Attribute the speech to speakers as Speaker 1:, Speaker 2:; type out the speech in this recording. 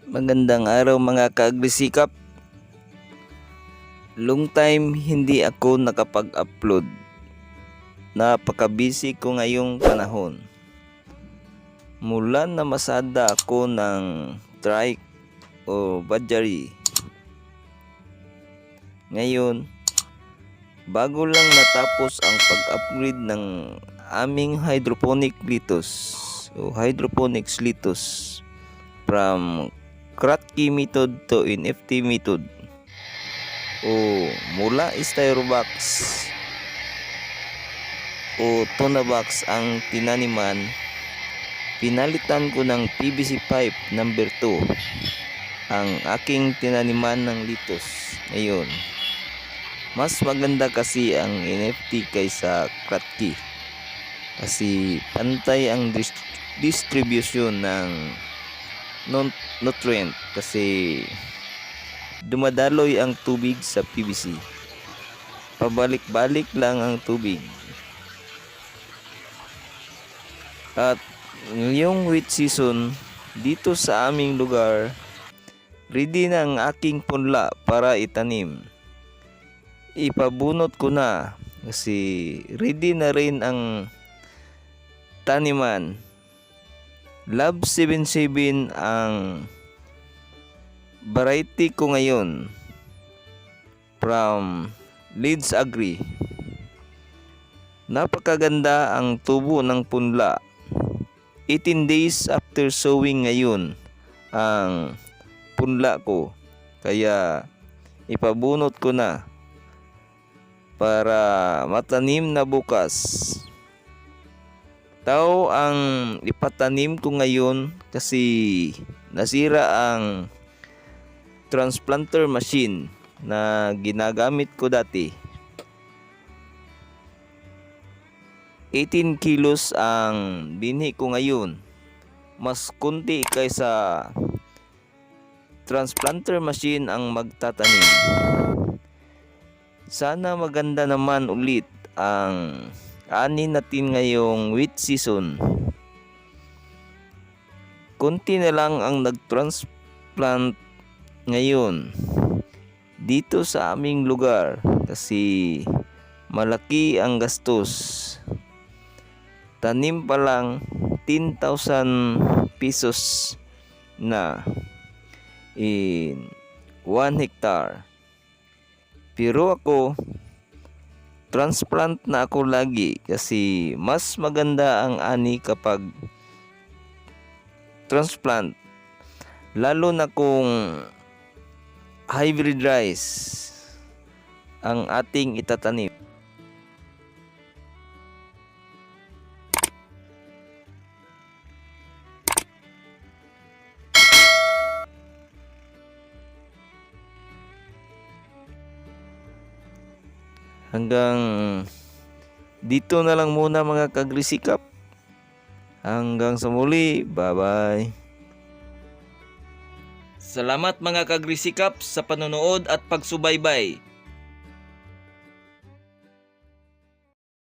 Speaker 1: Magandang araw mga kaagrisikap. Long time hindi ako nakapag-upload. Napaka-busy ko ngayong panahon. Mula na masada ako ng trike o budgery. Ngayon, bago lang natapos ang pag-upgrade ng aming hydroponic lettuce o hydroponics lettuce from Kratky method to NFT method o mula styrobox o tuna box ang tinaniman, pinalitan ko ng PVC pipe number 2 ang aking tinaniman ng lettuce. Ngayon, mas maganda kasi ang NFT kaysa Kratky kasi pantay ang distribution ng nutrient kasi dumadaloy ang tubig sa PVC. Pabalik-balik lang ang tubig. At ngayong wheat season dito sa aming lugar, ready na ang aking punla para itanim. Ipabunot ko na kasi ready na rin ang taniman. Love 77 ang variety ko ngayon from Leeds Agri. Napakaganda ang tubo ng punla. 18 days after sowing ngayon ang punla ko. Kaya ipabunot ko na para matanim na bukas. Tao ang ipatanim ko ngayon kasi nasira ang transplanter machine na ginagamit ko dati. 18 kilos ang binhi ko ngayon. Mas kunti kaysa transplanter machine ang magtatanim. Sana maganda naman ulit ang ani natin ngayong wheat season. Kunti na lang ang nagtransplant ngayon dito sa aming lugar kasi malaki ang gastos. Tanim pa lang 10,000 pesos na in 1 hectare. Pero ako transplant na ako lagi kasi mas maganda ang ani kapag transplant, lalo na kung hybrid rice ang ating itatanim. Hanggang dito na lang muna mga kaagrisikap. Hanggang sa muli. Bye-bye. Salamat mga kaagrisikap sa panonood at pagsubaybay.